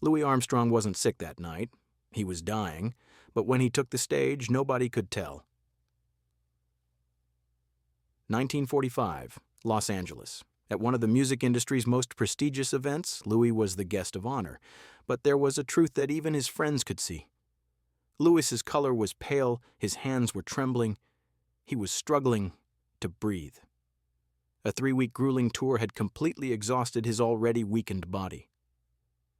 Louis Armstrong wasn't sick that night. He was dying, but when he took the stage, nobody could tell. 1945, Los Angeles. At one of the music industry's most prestigious events, Louis was the guest of honor, but there was a truth that even his friends could see. Louis's color was pale, his hands were trembling. He was struggling to breathe. A 3-week grueling tour had completely exhausted his already weakened body.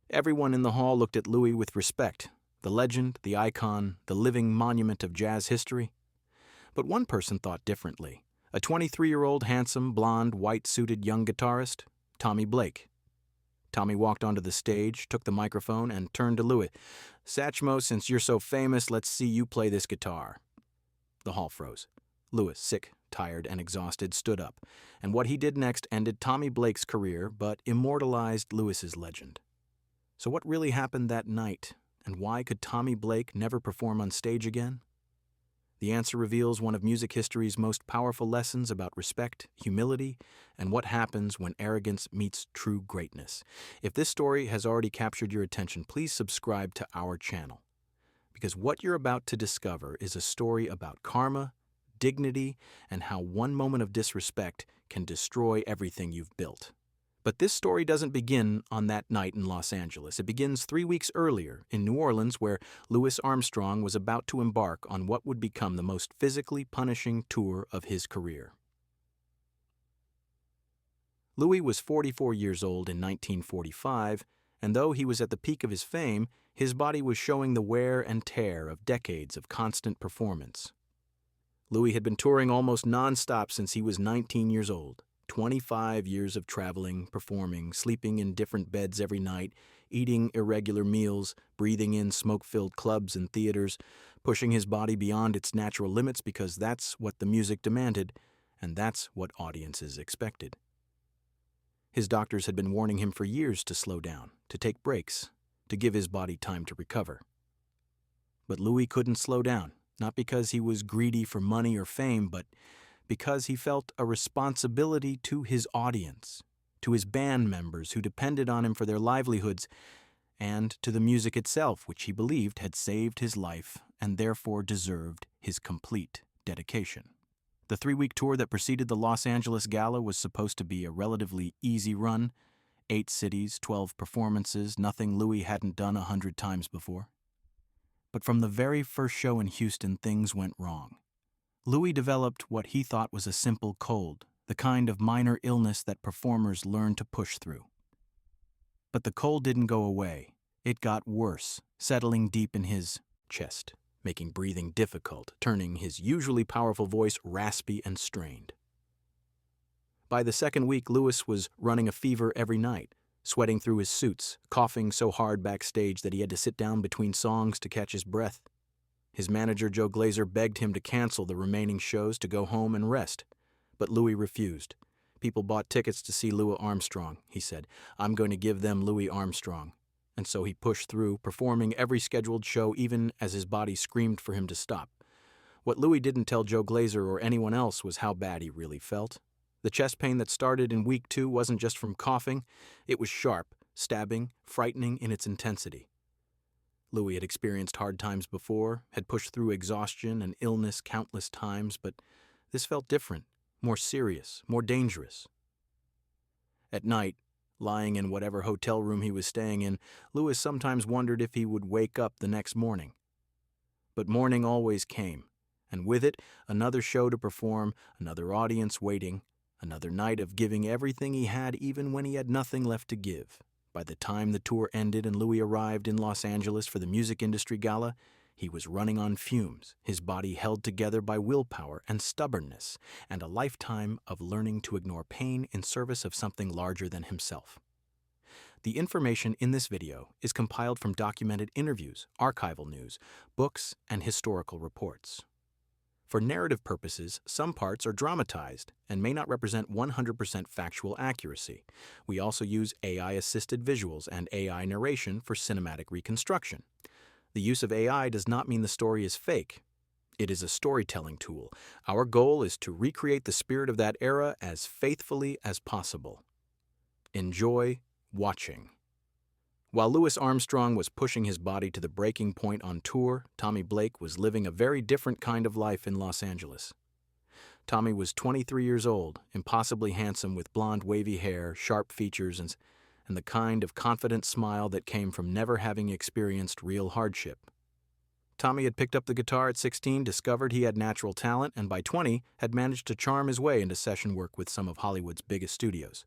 Everyone in the hall looked at Louis with respect, the legend, the icon, the living monument of jazz history. But one person thought differently. A 23-year-old, handsome, blonde, white-suited young guitarist, Tommy Blake. Tommy walked onto the stage, took the microphone, and turned to Louis. "Satchmo, since you're so famous, let's see you play this guitar." The hall froze. Louis, sick, tired, and exhausted, stood up, and what he did next ended Tommy Blake's career, but immortalized Louis's legend. So what really happened that night, and why could Tommy Blake never perform on stage again? The answer reveals one of music history's most powerful lessons about respect, humility, and what happens when arrogance meets true greatness. If this story has already captured your attention, please subscribe to our channel. Because what you're about to discover is a story about karma, dignity, and how one moment of disrespect can destroy everything you've built. But this story doesn't begin on that night in Los Angeles. It begins 3 weeks earlier in New Orleans, where Louis Armstrong was about to embark on what would become the most physically punishing tour of his career. Louis was 44 years old in 1945, and though he was at the peak of his fame, his body was showing the wear and tear of decades of constant performance. Louis had been touring almost non-stop since he was 19 years old. 25 years of traveling, performing, sleeping in different beds every night, eating irregular meals, breathing in smoke-filled clubs and theaters, pushing his body beyond its natural limits because that's what the music demanded, and that's what audiences expected. His doctors had been warning him for years to slow down, to take breaks, to give his body time to recover. But Louis couldn't slow down, not because he was greedy for money or fame, but because he felt a responsibility to his audience, to his band members who depended on him for their livelihoods, and to the music itself, which he believed had saved his life and therefore deserved his complete dedication. The 3-week tour that preceded the Los Angeles Gala was supposed to be a relatively easy run, 8 cities, 12 performances, nothing Louis hadn't done 100 times before. But from the very first show in Houston, things went wrong. Louis developed what he thought was a simple cold, the kind of minor illness that performers learn to push through. But the cold didn't go away. It got worse, settling deep in his chest, making breathing difficult, turning his usually powerful voice raspy and strained. By the second week, Louis was running a fever every night, sweating through his suits, coughing so hard backstage that he had to sit down between songs to catch his breath. His manager, Joe Glazer, begged him to cancel the remaining shows to go home and rest, but Louis refused. "People bought tickets to see Louis Armstrong," he said. "I'm going to give them Louis Armstrong." And so he pushed through, performing every scheduled show even as his body screamed for him to stop. What Louis didn't tell Joe Glazer or anyone else was how bad he really felt. The chest pain that started in week 2 wasn't just from coughing. It was sharp, stabbing, frightening in its intensity. Louis had experienced hard times before, had pushed through exhaustion and illness countless times, but this felt different, more serious, more dangerous. At night, lying in whatever hotel room he was staying in, Louis sometimes wondered if he would wake up the next morning. But morning always came, and with it, another show to perform, another audience waiting, another night of giving everything he had even when he had nothing left to give. By the time the tour ended and Louis arrived in Los Angeles for the music industry gala, he was running on fumes, his body held together by willpower and stubbornness, and a lifetime of learning to ignore pain in service of something larger than himself. The information in this video is compiled from documented interviews, archival news, books, and historical reports. For narrative purposes, some parts are dramatized and may not represent 100% factual accuracy. We also use AI-assisted visuals and AI narration for cinematic reconstruction. The use of AI does not mean the story is fake. It is a storytelling tool. Our goal is to recreate the spirit of that era as faithfully as possible. Enjoy watching. While Louis Armstrong was pushing his body to the breaking point on tour, Tommy Blake was living a very different kind of life in Los Angeles. Tommy was 23 years old, impossibly handsome with blonde wavy hair, sharp features, and the kind of confident smile that came from never having experienced real hardship. Tommy had picked up the guitar at 16, discovered he had natural talent, and by 20 had managed to charm his way into session work with some of Hollywood's biggest studios.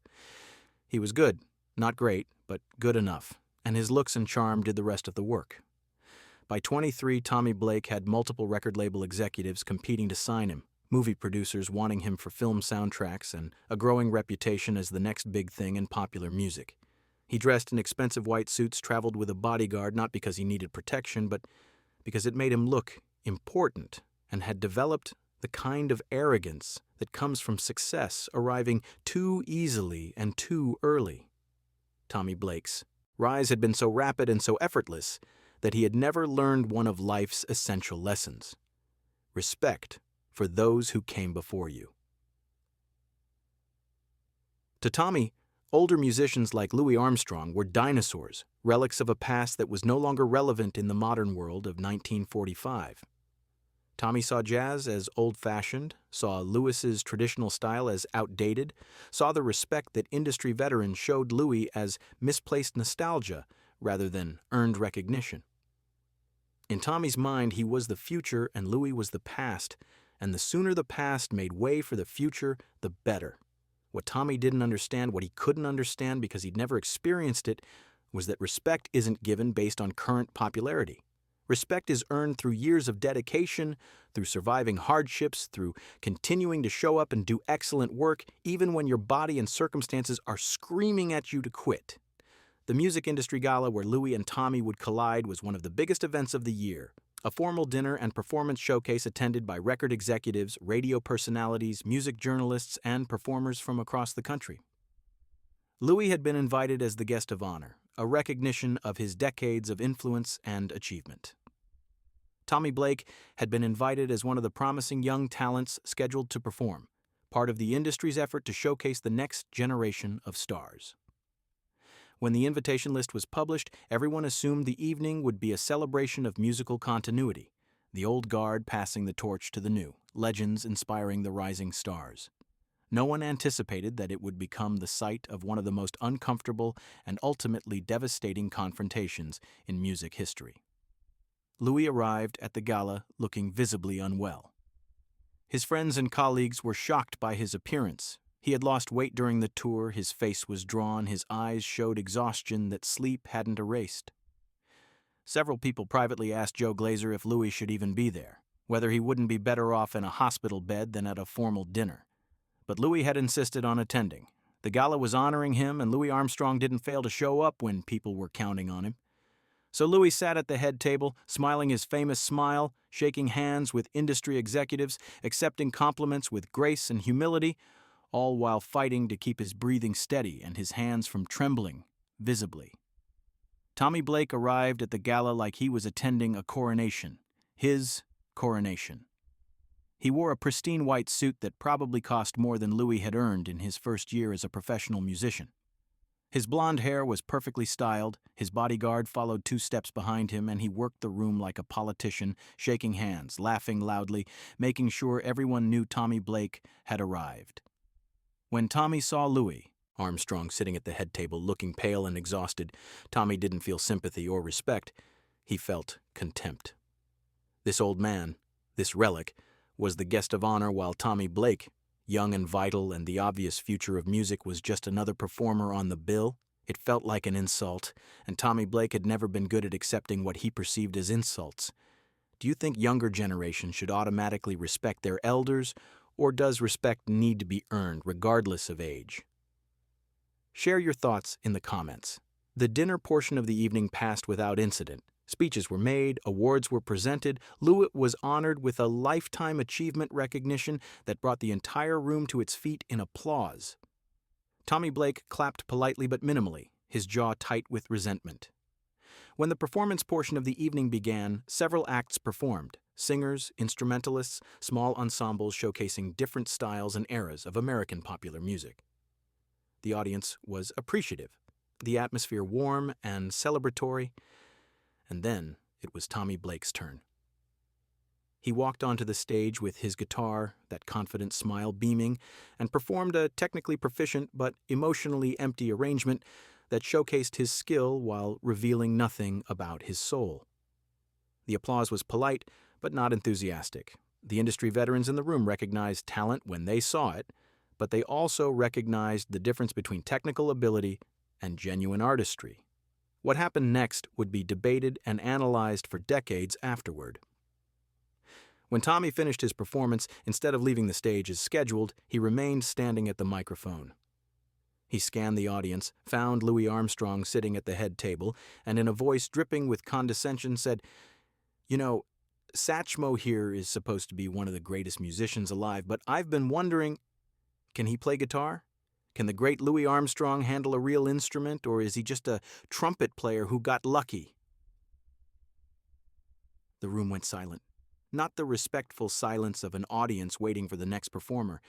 He was good, not great, but good enough, and his looks and charm did the rest of the work. By 23, Tommy Blake had multiple record label executives competing to sign him, movie producers wanting him for film soundtracks, and a growing reputation as the next big thing in popular music. He dressed in expensive white suits, traveled with a bodyguard not because he needed protection, but because it made him look important, and had developed the kind of arrogance that comes from success arriving too easily and too early. Tommy Blake's rise had been so rapid and so effortless that he had never learned one of life's essential lessons: respect for those who came before you. To Tommy, older musicians like Louis Armstrong were dinosaurs, relics of a past that was no longer relevant in the modern world of 1945. Tommy saw jazz as old-fashioned, saw Louis's traditional style as outdated, saw the respect that industry veterans showed Louis as misplaced nostalgia rather than earned recognition. In Tommy's mind, he was the future and Louis was the past, and the sooner the past made way for the future, the better. What Tommy didn't understand, what he couldn't understand because he'd never experienced it, was that respect isn't given based on current popularity. Respect is earned through years of dedication, through surviving hardships, through continuing to show up and do excellent work, even when your body and circumstances are screaming at you to quit. The music industry gala where Louis and Tommy would collide was one of the biggest events of the year. A formal dinner and performance showcase attended by record executives, radio personalities, music journalists, and performers from across the country. Louis had been invited as the guest of honor, a recognition of his decades of influence and achievement. Tommy Blake had been invited as one of the promising young talents scheduled to perform, part of the industry's effort to showcase the next generation of stars. When the invitation list was published, everyone assumed the evening would be a celebration of musical continuity, the old guard passing the torch to the new, legends inspiring the rising stars. No one anticipated that it would become the site of one of the most uncomfortable and ultimately devastating confrontations in music history. Louis arrived at the gala looking visibly unwell. His friends and colleagues were shocked by his appearance. He had lost weight during the tour, his face was drawn, his eyes showed exhaustion that sleep hadn't erased. Several people privately asked Joe Glazer if Louis should even be there, whether he wouldn't be better off in a hospital bed than at a formal dinner. But Louis had insisted on attending. The gala was honoring him, and Louis Armstrong didn't fail to show up when people were counting on him. So Louis sat at the head table, smiling his famous smile, shaking hands with industry executives, accepting compliments with grace and humility, all while fighting to keep his breathing steady and his hands from trembling visibly. Tommy Blake arrived at the gala like he was attending a coronation, his coronation. He wore a pristine white suit that probably cost more than Louis had earned in his first year as a professional musician. His blonde hair was perfectly styled, his bodyguard followed 2 steps behind him, and he worked the room like a politician, shaking hands, laughing loudly, making sure everyone knew Tommy Blake had arrived. When Tommy saw Louis Armstrong sitting at the head table looking pale and exhausted, Tommy didn't feel sympathy or respect. He felt contempt. This old man, this relic, was the guest of honor while Tommy Blake, young and vital and the obvious future of music, was just another performer on the bill. It felt like an insult, and Tommy Blake had never been good at accepting what he perceived as insults. Do you think younger generations should automatically respect their elders, or does respect need to be earned regardless of age? Share your thoughts in the comments. The dinner portion of the evening passed without incident. Speeches were made, awards were presented, Louis was honored with a lifetime achievement recognition that brought the entire room to its feet in applause. Tommy Blake clapped politely but minimally, his jaw tight with resentment. When the performance portion of the evening began, several acts performed: singers, instrumentalists, small ensembles showcasing different styles and eras of American popular music. The audience was appreciative. the atmosphere warm and celebratory, and then it was Tommy Blake's turn. He walked onto the stage with his guitar, that confident smile beaming, and performed a technically proficient but emotionally empty arrangement that showcased his skill while revealing nothing about his soul. The applause was polite, but not enthusiastic. The industry veterans in the room recognized talent when they saw it, but they also recognized the difference between technical ability and genuine artistry. What happened next would be debated and analyzed for decades afterward. When Tommy finished his performance, instead of leaving the stage as scheduled, he remained standing at the microphone. He scanned the audience, found Louis Armstrong sitting at the head table, and in a voice dripping with condescension said, "You know, Satchmo here is supposed to be one of the greatest musicians alive, but I've been wondering, can he play guitar? Can the great Louis Armstrong handle a real instrument, or is he just a trumpet player who got lucky?" The room went silent. Not the respectful silence of an audience waiting for the next performer,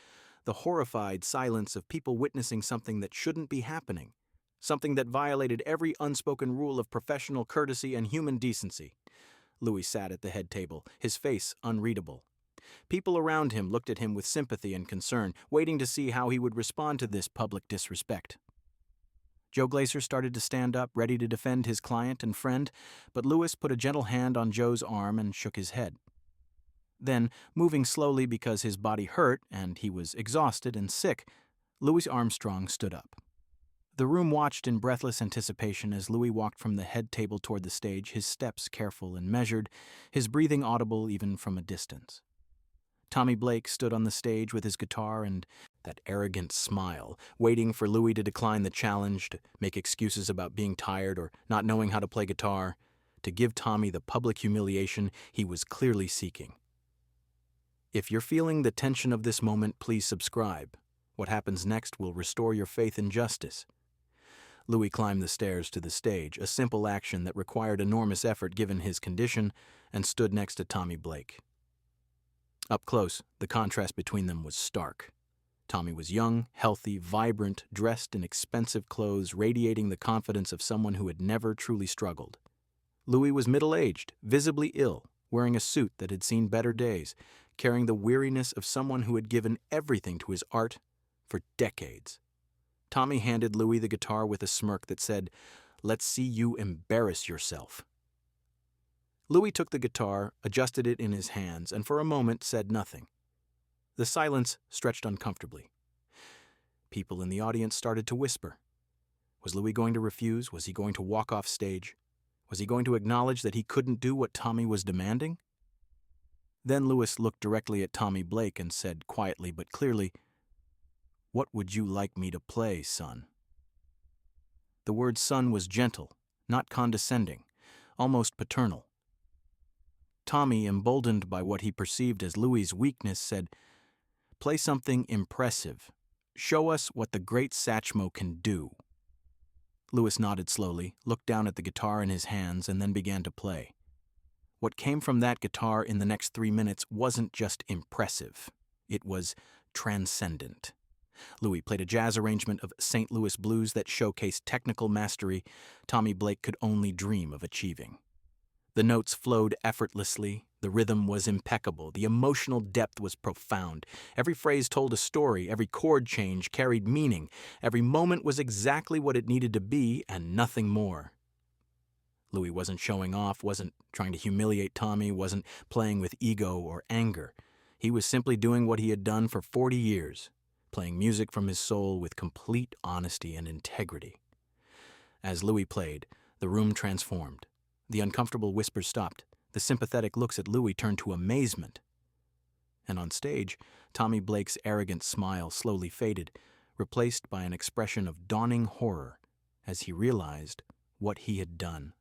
the horrified silence of people witnessing something that shouldn't be happening, something that violated every unspoken rule of professional courtesy and human decency. Louis sat at the head table, his face unreadable. People around him looked at him with sympathy and concern, waiting to see how he would respond to this public disrespect. Joe Glaser started to stand up, ready to defend his client and friend, but Louis put a gentle hand on Joe's arm and shook his head. Then, moving slowly because his body hurt and he was exhausted and sick, Louis Armstrong stood up. The room watched in breathless anticipation as Louis walked from the head table toward the stage, his steps careful and measured, his breathing audible even from a distance. Tommy Blake stood on the stage with his guitar and that arrogant smile, waiting for Louis to decline the challenge, to make excuses about being tired or not knowing how to play guitar, to give Tommy the public humiliation he was clearly seeking. If you're feeling the tension of this moment, please subscribe. What happens next will restore your faith in justice. Louis climbed the stairs to the stage, a simple action that required enormous effort given his condition, and stood next to Tommy Blake. Up close, the contrast between them was stark. Tommy was young, healthy, vibrant, dressed in expensive clothes, radiating the confidence of someone who had never truly struggled. Louis was middle-aged, visibly ill, wearing a suit that had seen better days, carrying the weariness of someone who had given everything to his art for decades. Tommy handed Louis the guitar with a smirk that said, "Let's see you embarrass yourself." Louis took the guitar, adjusted it in his hands, and for a moment said nothing. The silence stretched uncomfortably. People in the audience started to whisper. Was Louis going to refuse? Was he going to walk off stage? Was he going to acknowledge that he couldn't do what Tommy was demanding? Then Louis looked directly at Tommy Blake and said quietly but clearly, "What would you like me to play, son?" The word son was gentle, not condescending, almost paternal. Tommy, emboldened by what he perceived as Louis's weakness, said, "Play something impressive. Show us what the great Satchmo can do." Louis nodded slowly, looked down at the guitar in his hands, and then began to play. What came from that guitar in the next 3 minutes wasn't just impressive. It was transcendent. Louis played a jazz arrangement of St. Louis blues that showcased technical mastery Tommy Blake could only dream of achieving. The notes flowed effortlessly, the rhythm was impeccable, the emotional depth was profound. Every phrase told a story, every chord change carried meaning, every moment was exactly what it needed to be and nothing more. Louis wasn't showing off, wasn't trying to humiliate Tommy, wasn't playing with ego or anger. He was simply doing what he had done for 40 years, playing music from his soul with complete honesty and integrity. As Louis played, the room transformed. The uncomfortable whispers stopped. The sympathetic looks at Louis turned to amazement. And on stage, Tommy Blake's arrogant smile slowly faded, replaced by an expression of dawning horror as he realized what he had done.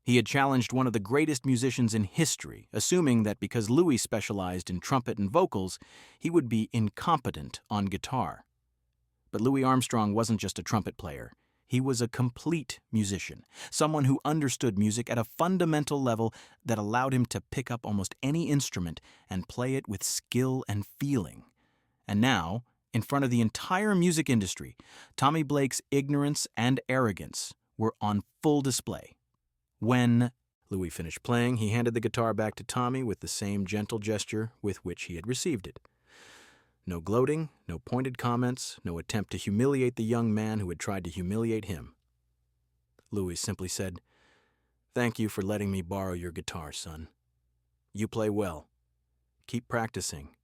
He had challenged one of the greatest musicians in history, assuming that because Louis specialized in trumpet and vocals, he would be incompetent on guitar. But Louis Armstrong wasn't just a trumpet player. He was a complete musician, someone who understood music at a fundamental level that allowed him to pick up almost any instrument and play it with skill and feeling. And now, In front of the entire music industry, Tommy Blake's ignorance and arrogance were on full display. When Louis finished playing, he handed the guitar back to Tommy with the same gentle gesture with which he had received it. No gloating, no pointed comments, no attempt to humiliate the young man who had tried to humiliate him. Louis simply said, "Thank you for letting me borrow your guitar, son. You play well. Keep practicing,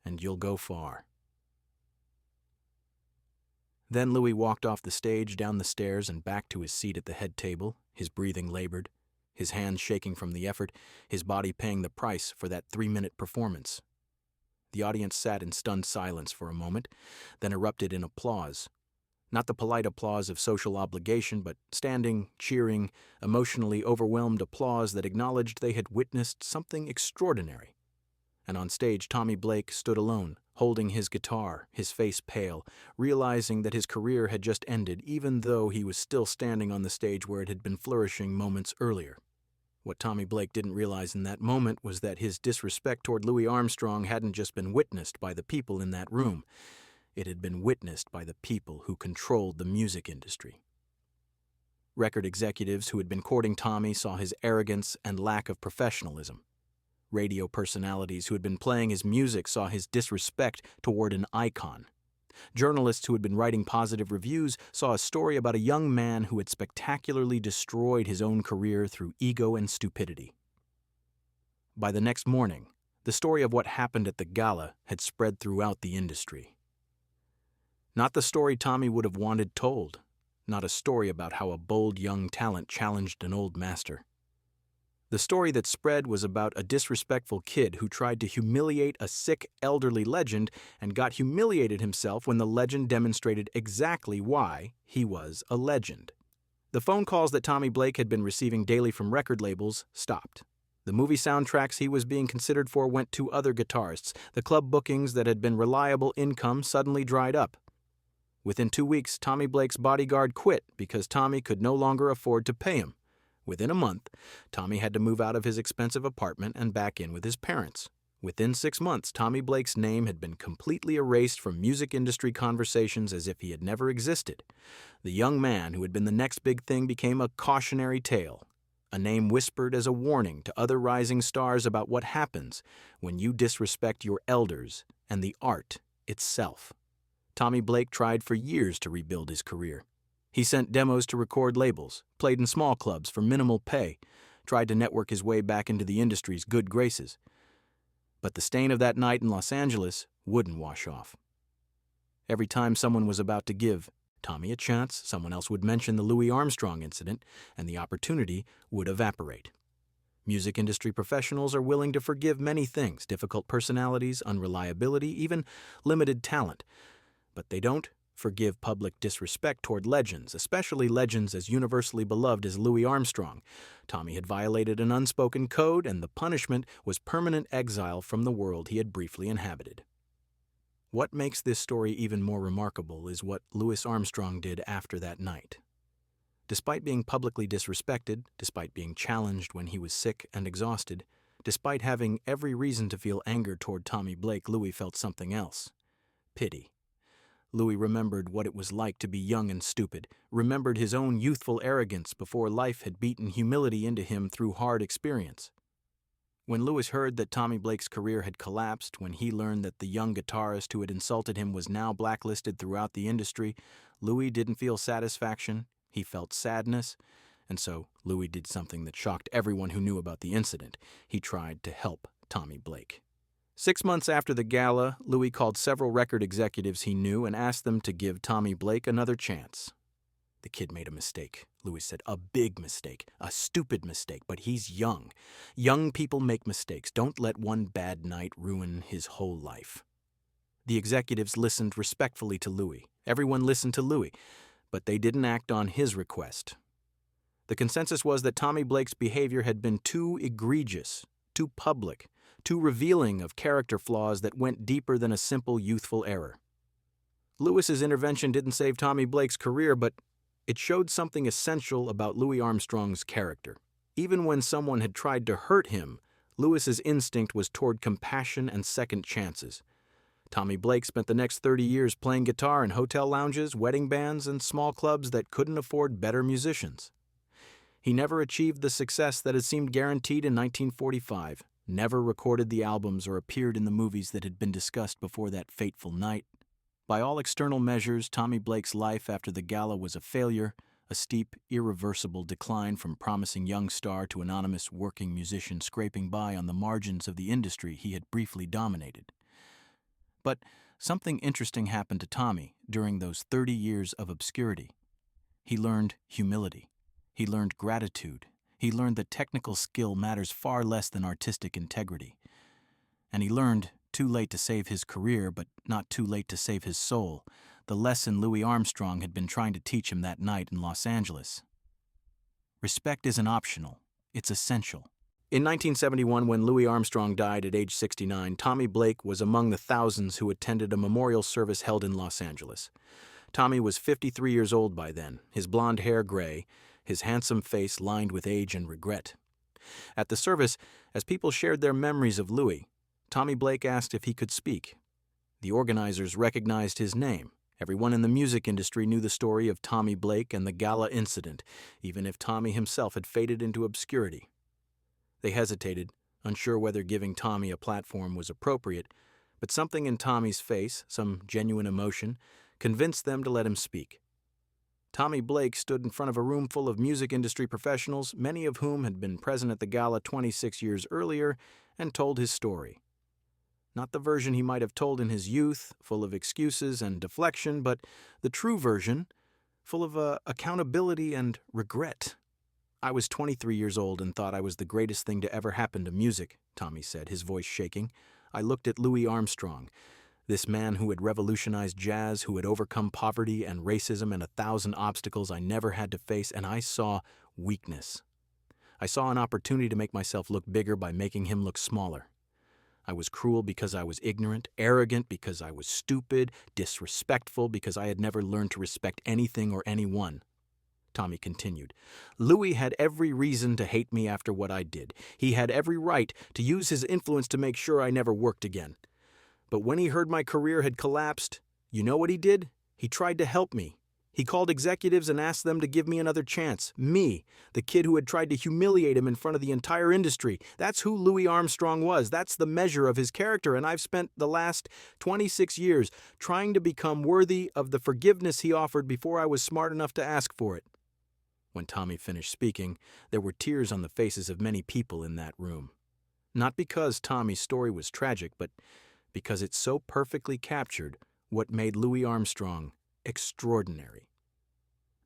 and you'll go far." Then Louis walked off the stage, down the stairs, and back to his seat at the head table, his breathing labored, his hands shaking from the effort, his body paying the price for that 3-minute performance. The audience sat in stunned silence for a moment, then erupted in applause. Not the polite applause of social obligation, but standing, cheering, emotionally overwhelmed applause that acknowledged they had witnessed something extraordinary. And on stage, Tommy Blake stood alone, holding his guitar, his face pale, realizing that his career had just ended, even though he was still standing on the stage where it had been flourishing moments earlier. What Tommy Blake didn't realize in that moment was that his disrespect toward Louis Armstrong hadn't just been witnessed by the people in that room. It had been witnessed by the people who controlled the music industry. Record executives who had been courting Tommy saw his arrogance and lack of professionalism. Radio personalities who had been playing his music saw his disrespect toward an icon. Journalists who had been writing positive reviews saw a story about a young man who had spectacularly destroyed his own career through ego and stupidity. By the next morning, the story of what happened at the gala had spread throughout the industry. Not the story Tommy would have wanted told, not a story about how a bold young talent challenged an old master. The story that spread was about a disrespectful kid who tried to humiliate a sick, elderly legend and got humiliated himself when the legend demonstrated exactly why he was a legend. The phone calls that Tommy Blake had been receiving daily from record labels stopped. The movie soundtracks he was being considered for went to other guitarists. The club bookings that had been reliable income suddenly dried up. Within 2 weeks, Tommy Blake's bodyguard quit because Tommy could no longer afford to pay him. Within a month, Tommy had to move out of his expensive apartment and back in with his parents. Within 6 months, Tommy Blake's name had been completely erased from music industry conversations as if he had never existed. The young man who had been the next big thing became a cautionary tale, a name whispered as a warning to other rising stars about what happens when you disrespect your elders and the art itself. Tommy Blake tried for years to rebuild his career. He sent demos to record labels, played in small clubs for minimal pay, tried to network his way back into the industry's good graces. But the stain of that night in Los Angeles wouldn't wash off. Every time someone was about to give Tommy a chance, someone else would mention the Louis Armstrong incident, and the opportunity would evaporate. Music industry professionals are willing to forgive many things, difficult personalities, unreliability, even limited talent. But they don't forgive public disrespect toward legends, especially legends as universally beloved as Louis Armstrong. Tommy had violated an unspoken code, and the punishment was permanent exile from the world he had briefly inhabited. What makes this story even more remarkable is what Louis Armstrong did after that night. Despite being publicly disrespected, despite being challenged when he was sick and exhausted, despite having every reason to feel anger toward Tommy Blake, Louis felt something else: pity. Louis remembered what it was like to be young and stupid, remembered his own youthful arrogance before life had beaten humility into him through hard experience. When Louis heard that Tommy Blake's career had collapsed, when he learned that the young guitarist who had insulted him was now blacklisted throughout the industry, Louis didn't feel satisfaction, he felt sadness, and so Louis did something that shocked everyone who knew about the incident. He tried to help Tommy Blake. 6 months after the gala, Louis called several record executives he knew and asked them to give Tommy Blake another chance. "The kid made a mistake," Louis said. "A big mistake, a stupid mistake, but he's young. Young people make mistakes. Don't let one bad night ruin his whole life." The executives listened respectfully to Louis. Everyone listened to Louis, but they didn't act on his request. The consensus was that Tommy Blake's behavior had been too egregious, too public, too revealing of character flaws that went deeper than a simple youthful error. Louis's intervention didn't save Tommy Blake's career, but it showed something essential about Louis Armstrong's character. Even when someone had tried to hurt him, Louis's instinct was toward compassion and second chances. Tommy Blake spent the next 30 years playing guitar in hotel lounges, wedding bands, and small clubs that couldn't afford better musicians. He never achieved the success that had seemed guaranteed in 1945, never recorded the albums or appeared in the movies that had been discussed before that fateful night. By all external measures, Tommy Blake's life after the gala was a failure, a steep, irreversible decline from promising young star to anonymous working musician scraping by on the margins of the industry he had briefly dominated. But something interesting happened to Tommy during those 30 years of obscurity. He learned humility. He learned gratitude. He learned that technical skill matters far less than artistic integrity. And he learned, too late to save his career, but not too late to save his soul, the lesson Louis Armstrong had been trying to teach him that night in Los Angeles. Respect isn't optional, it's essential. In 1971, when Louis Armstrong died at age 69, Tommy Blake was among the thousands who attended a memorial service held in Los Angeles. Tommy was 53 years old by then, his blonde hair gray, his handsome face lined with age and regret. At the service, as people shared their memories of Louis, Tommy Blake asked if he could speak. The organizers recognized his name. Everyone in the music industry knew the story of Tommy Blake and the gala incident, even if Tommy himself had faded into obscurity. They hesitated, unsure whether giving Tommy a platform was appropriate, but something in Tommy's face, some genuine emotion, convinced them to let him speak. Tommy Blake stood in front of a room full of music industry professionals, many of whom had been present at the gala 26 years earlier, and told his story. Not the version he might have told in his youth, full of excuses and deflection, but the true version, full of accountability and regret. "I was 23 years old and thought I was the greatest thing to ever happen to music," Tommy said, his voice shaking. "I looked at Louis Armstrong, this man who had revolutionized jazz, who had overcome poverty and racism and 1,000 obstacles I never had to face, and I saw weakness. I saw an opportunity to make myself look bigger by making him look smaller. I was cruel because I was ignorant, arrogant because I was stupid, disrespectful because I had never learned to respect anything or anyone." Tommy continued. "Louis had every reason to hate me after what I did. He had every right to use his influence to make sure I never worked again. But when he heard my career had collapsed, you know what he did? He tried to help me. He called executives and asked them to give me another chance. Me, the kid who had tried to humiliate him in front of the entire industry. That's who Louis Armstrong was. That's the measure of his character, and I've spent the last 26 years trying to become worthy of the forgiveness he offered before I was smart enough to ask for it." When Tommy finished speaking, there were tears on the faces of many people in that room. Not because Tommy's story was tragic, but because it so perfectly captured what made Louis Armstrong extraordinary.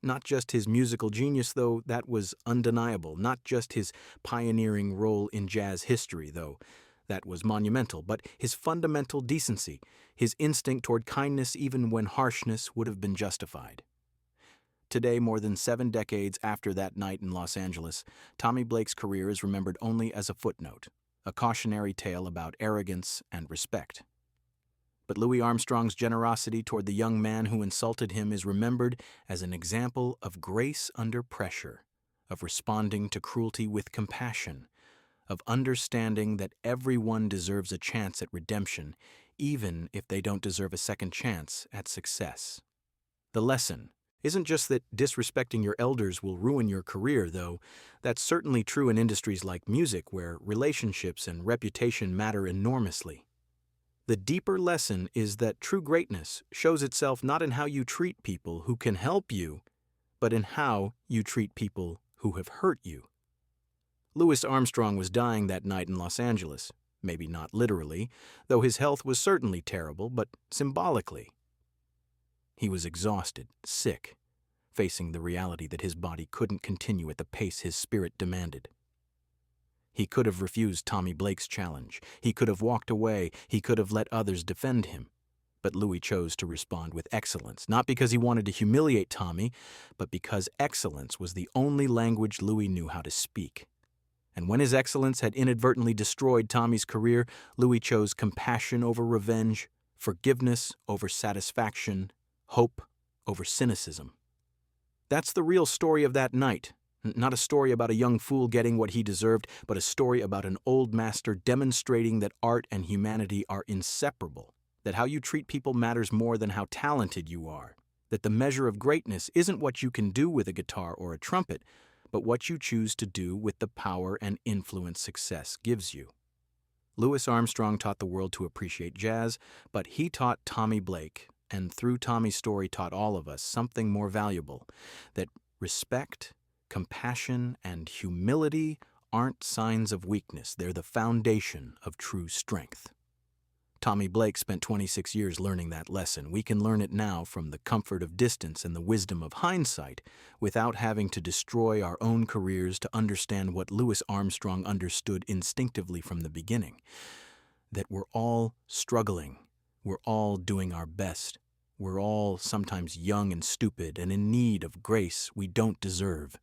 Not just his musical genius, though that was undeniable. Not just his pioneering role in jazz history, though that was monumental, but his fundamental decency, his instinct toward kindness even when harshness would have been justified. Today, more than 7 decades after that night in Los Angeles, Tommy Blake's career is remembered only as a footnote, a cautionary tale about arrogance and respect. But Louis Armstrong's generosity toward the young man who insulted him is remembered as an example of grace under pressure, of responding to cruelty with compassion, of understanding that everyone deserves a chance at redemption, even if they don't deserve a second chance at success. The lesson isn't just that disrespecting your elders will ruin your career, though that's certainly true in industries like music, where relationships and reputation matter enormously. The deeper lesson is that true greatness shows itself not in how you treat people who can help you, but in how you treat people who have hurt you. Louis Armstrong was dying that night in Los Angeles, maybe not literally, though his health was certainly terrible, but symbolically. He was exhausted, sick, facing the reality that his body couldn't continue at the pace his spirit demanded. He could have refused Tommy Blake's challenge. He could have walked away. He could have let others defend him. But Louis chose to respond with excellence, not because he wanted to humiliate Tommy, but because excellence was the only language Louis knew how to speak. And when his excellence had inadvertently destroyed Tommy's career, Louis chose compassion over revenge, forgiveness over satisfaction, hope over cynicism. That's the real story of that night. Not a story about a young fool getting what he deserved, but a story about an old master demonstrating that art and humanity are inseparable. that how you treat people matters more than how talented you are, that the measure of greatness isn't what you can do with a guitar or a trumpet, but what you choose to do with the power and influence success gives you. Louis Armstrong taught the world to appreciate jazz, but he taught Tommy Blake, and through Tommy's story taught all of us something more valuable, that respect, compassion, and humility aren't signs of weakness. They're the foundation of true strength. Tommy Blake spent 26 years learning that lesson. We can learn it now from the comfort of distance and the wisdom of hindsight without having to destroy our own careers to understand what Louis Armstrong understood instinctively from the beginning. That we're all struggling. We're all doing our best. We're all sometimes young and stupid and in need of grace we don't deserve.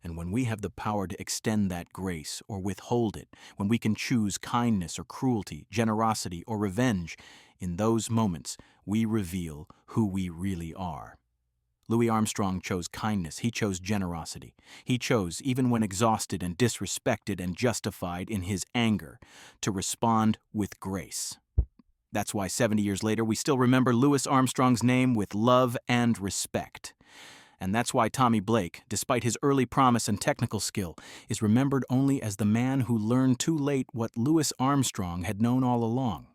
And when we have the power to extend that grace or withhold it, when we can choose kindness or cruelty, generosity or revenge, in those moments we reveal who we really are. Louis Armstrong chose kindness. He chose generosity. He chose, even when exhausted and disrespected and justified in his anger, to respond with grace. That's why 70 years later we still remember Louis Armstrong's name with love and respect. And that's why Tommy Blake, despite his early promise and technical skill, is remembered only as the man who learned too late what Louis Armstrong had known all along.